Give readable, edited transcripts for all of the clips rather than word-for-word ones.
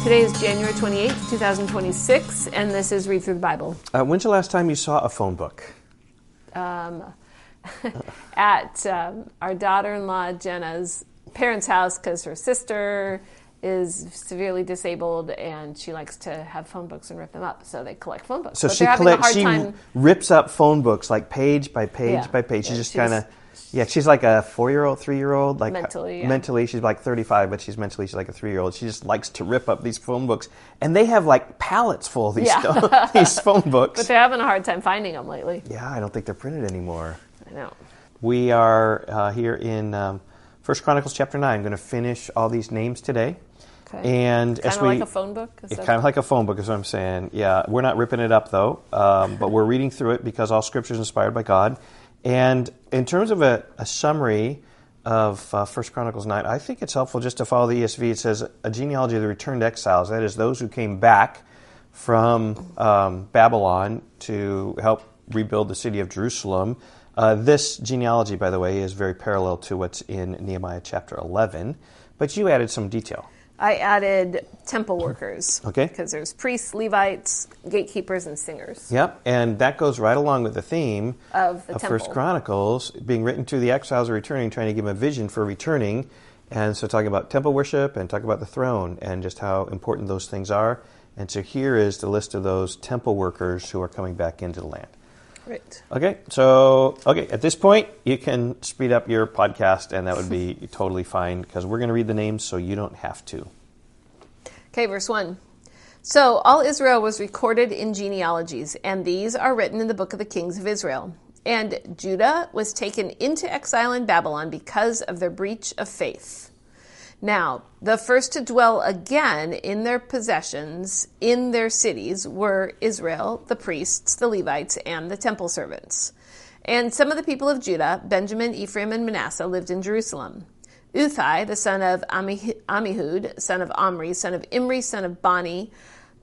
Today is January 28th, 2026, and this is Read Through the Bible. When's the last time you saw a phone book? At our daughter-in-law Jenna's parents' house, because her sister is severely disabled and she likes to have phone books and rip them up, so they collect phone books. So but she rips up phone books like page by page by page. She just kind of, she's like a 4-year-old, 3-year-old. Like mentally, she's like 35, but she's like a 3-year-old. She just likes to rip up these phone books, and they have like pallets full of these these phone books. But they're having a hard time finding them lately. Yeah, I don't think they're printed anymore. I know. We are here in 1 Chronicles chapter 9. I'm going to finish all these names today. Okay. And kind of like a phone book? It's kind of like a phone book is what I'm saying. Yeah, we're not ripping it up though, but we're reading through it because all Scripture is inspired by God. And in terms of a summary of 1 Chronicles 9, I think it's helpful just to follow the ESV. It says, a genealogy of the returned exiles, that is, those who came back from Babylon to help rebuild the city of Jerusalem. This genealogy, by the way, is very parallel to what's in Nehemiah chapter 11, but you added some detail. I added temple workers. Okay. Because there's priests, Levites, gatekeepers, and singers. Yep, and that goes right along with the theme of the temple. 1 Chronicles, being written to the exiles returning, trying to give them a vision for returning. And so talking about temple worship and talking about the throne and just how important those things are. And so here is the list of those temple workers who are coming back into the land. Right. Okay, so, at this point, you can speed up your podcast, and that would be totally fine, because we're going to read the names, so you don't have to. Okay, verse 1. So all Israel was recorded in genealogies, and these are written in the book of the kings of Israel. And Judah was taken into exile in Babylon because of their breach of faith. Now, the first to dwell again in their possessions, in their cities, were Israel, the priests, the Levites, and the temple servants. And some of the people of Judah, Benjamin, Ephraim, and Manasseh, lived in Jerusalem. Uthai, the son of Ammihud, son of Omri, son of Imri, son of Bani,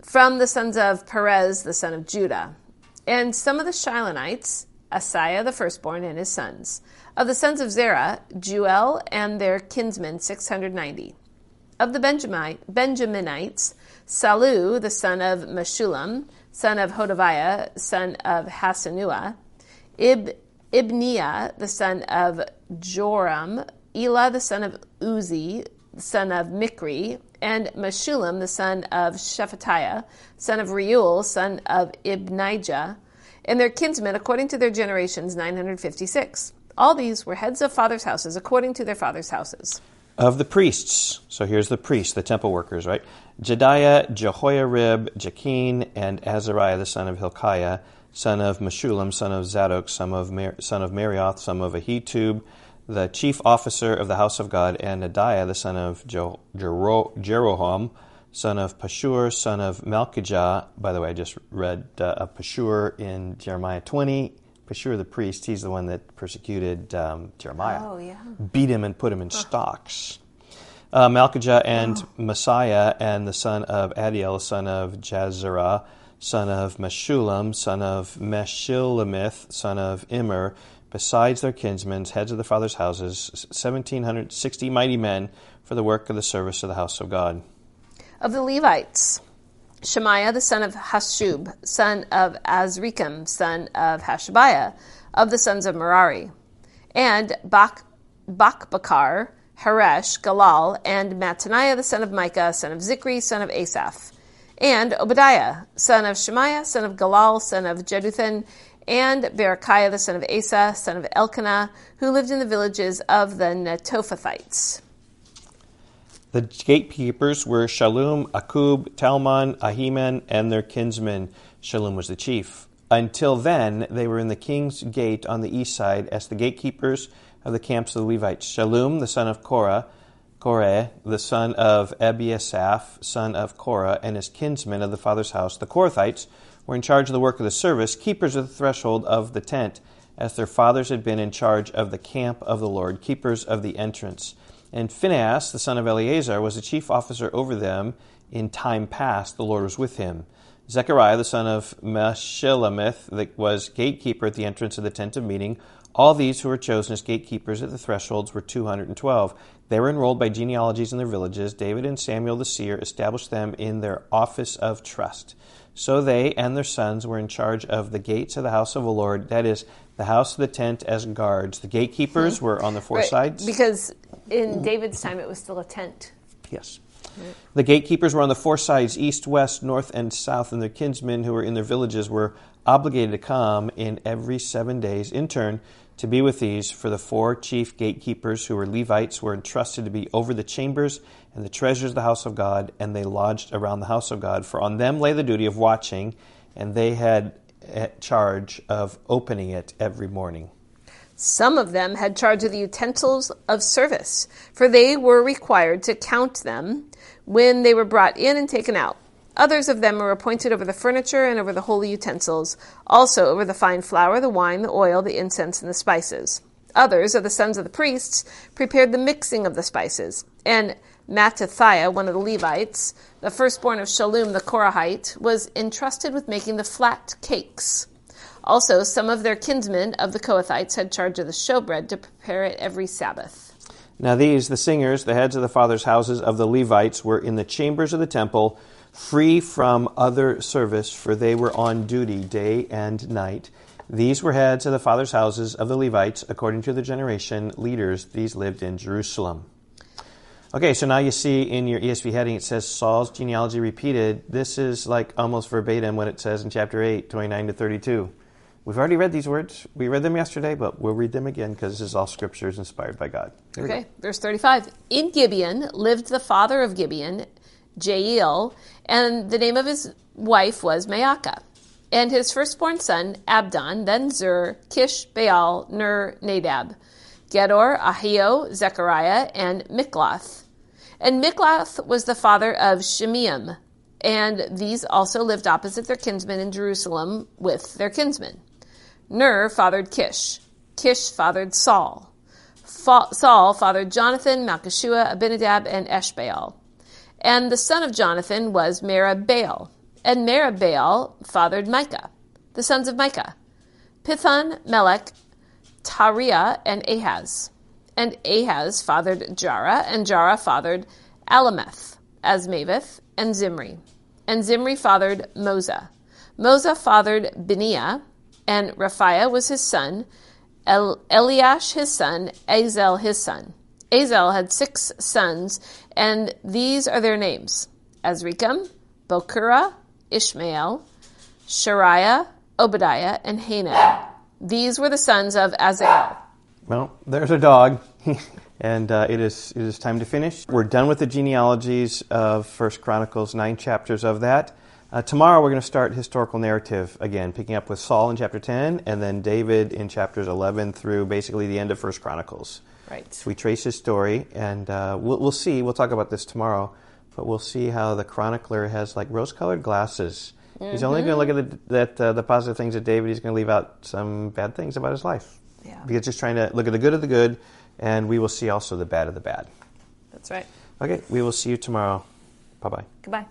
from the sons of Perez, the son of Judah. And some of the Shilonites, Asaiah the firstborn and his sons. Of the sons of Zerah, Juel and their kinsmen, 690. Of the Benjaminites, Salu, the son of Meshullam, son of Hodaviah, son of Hasanua, Ibniah, the son of Joram, Elah, the son of Uzi, son of Mikri, and Meshullam, the son of Shephatiah, son of Reuel, son of Ibnijah, and their kinsmen, according to their generations, 956. All these were heads of fathers' houses, according to their fathers' houses. Of the priests, so here's the priests, the temple workers, right? Jediah, Jehoiarib, Jakin, and Azariah, the son of Hilkiah, son of Meshullam, son of Zadok, son of Marioth, son of Ahitub, the chief officer of the house of God, and Nadiah, the son of Jeroham, son of Pashur, son of Malchijah. By the way, I just read of Pashur in Jeremiah 20. Pashur the priest, he's the one that persecuted Jeremiah. Oh, yeah. Beat him and put him in stocks. Malchijah and Messiah, and the son of Adiel, son of Jazerah, son of Meshullam, son of Meshillemith, son of Immer, besides their kinsmen, heads of the fathers' houses, 1,760 mighty men for the work of the service of the house of God. Of the Levites, Shemaiah, the son of Hashub, son of Azrikam, son of Hashabiah, of the sons of Merari, and Bakbakar, Haresh, Galal, and Mattaniah, the son of Micah, son of Zikri, son of Asaph, and Obadiah, son of Shemaiah, son of Galal, son of Jeduthun, and Berechiah, the son of Asa, son of Elkanah, who lived in the villages of the Netophathites. The gatekeepers were Shallum, Akub, Talmon, Ahiman, and their kinsmen. Shallum was the chief. Until then, they were in the king's gate on the east side as the gatekeepers of the camps of the Levites. Shallum, the son of Korah, the son of Ebiasaph, son of Korah, and his kinsmen of the father's house, the Korathites, were in charge of the work of the service, keepers of the threshold of the tent, as their fathers had been in charge of the camp of the Lord, keepers of the entrance. And Phinehas, the son of Eleazar, was the chief officer over them. In time past, the Lord was with him. Zechariah, the son of Meshillemith, was gatekeeper at the entrance of the tent of meeting. All these who were chosen as gatekeepers at the thresholds were 212. They were enrolled by genealogies in their villages. David and Samuel the seer established them in their office of trust. So they and their sons were in charge of the gates of the house of the Lord, that is, the house of the tent as guards. The gatekeepers were on the four sides. Because in David's time it was still a tent. Yes. The gatekeepers were on the four sides, east, west, north, and south, and their kinsmen who were in their villages were obligated to come in every 7 days in turn to be with these, for the four chief gatekeepers who were Levites were entrusted to be over the chambers and the treasures of the house of God, and they lodged around the house of God. For on them lay the duty of watching, and they had charge of opening it every morning. Some of them had charge of the utensils of service, for they were required to count them when they were brought in and taken out. Others of them were appointed over the furniture and over the holy utensils, also over the fine flour, the wine, the oil, the incense, and the spices. Others of the sons of the priests prepared the mixing of the spices. And Mattithiah, one of the Levites, the firstborn of Shallum the Korahite, was entrusted with making the flat cakes. Also, some of their kinsmen of the Kohathites had charge of the showbread to prepare it every Sabbath. Now these, the singers, the heads of the fathers' houses of the Levites, were in the chambers of the temple, free from other service, for they were on duty day and night. These were heads of the fathers' houses of the Levites, according to the generation leaders. These lived in Jerusalem. Okay, so now you see in your ESV heading, it says Saul's genealogy repeated. This is like almost verbatim what it says in chapter 8, 29 to 32. We've already read these words. We read them yesterday, but we'll read them again because this is all scriptures inspired by God. Okay, verse 35. In Gibeon lived the father of Gibeon, Jael, and the name of his wife was Maacah. And his firstborn son, Abdon, then Zur, Kish, Baal, Ner, Nadab, Gedor, Ahio, Zechariah, and Mikloth. And Mikloth was the father of Shimeam, and these also lived opposite their kinsmen in Jerusalem with their kinsmen. Ner fathered Kish. Kish fathered Saul. Saul fathered Jonathan, Malchishua, Abinadab, and Eshbaal. And the son of Jonathan was Merib-Baal. And Merib-Baal fathered Micah, the sons of Micah, Pithon, Melech, Tariah, and Ahaz. And Ahaz fathered Jarah, and Jarah fathered Alameth, Asmaveth, and Zimri. And Zimri fathered Moza. Moza fathered Beniah, and Raphiah was his son, Eliash his son, Azel his son. Azel had 6 sons, and these are their names: Azrikam, Bochurah, Ishmael, Shariah, Obadiah, and Hanan. These were the sons of Azael. Well, there's a dog, and it is time to finish. We're done with the genealogies of 1 Chronicles, 9 chapters of that. Tomorrow we're going to start historical narrative again, picking up with Saul in chapter 10, and then David in chapters 11 through basically the end of 1 Chronicles. Right. So we trace his story, and we'll see. We'll talk about this tomorrow, but we'll see how the chronicler has like rose-colored glasses. Mm-hmm. He's only going to look at the positive things of David. He's going to leave out some bad things about his life. Yeah. He's just trying to look at the good of the good, and we will see also the bad of the bad. That's right. Okay, we will see you tomorrow. Bye-bye. Goodbye.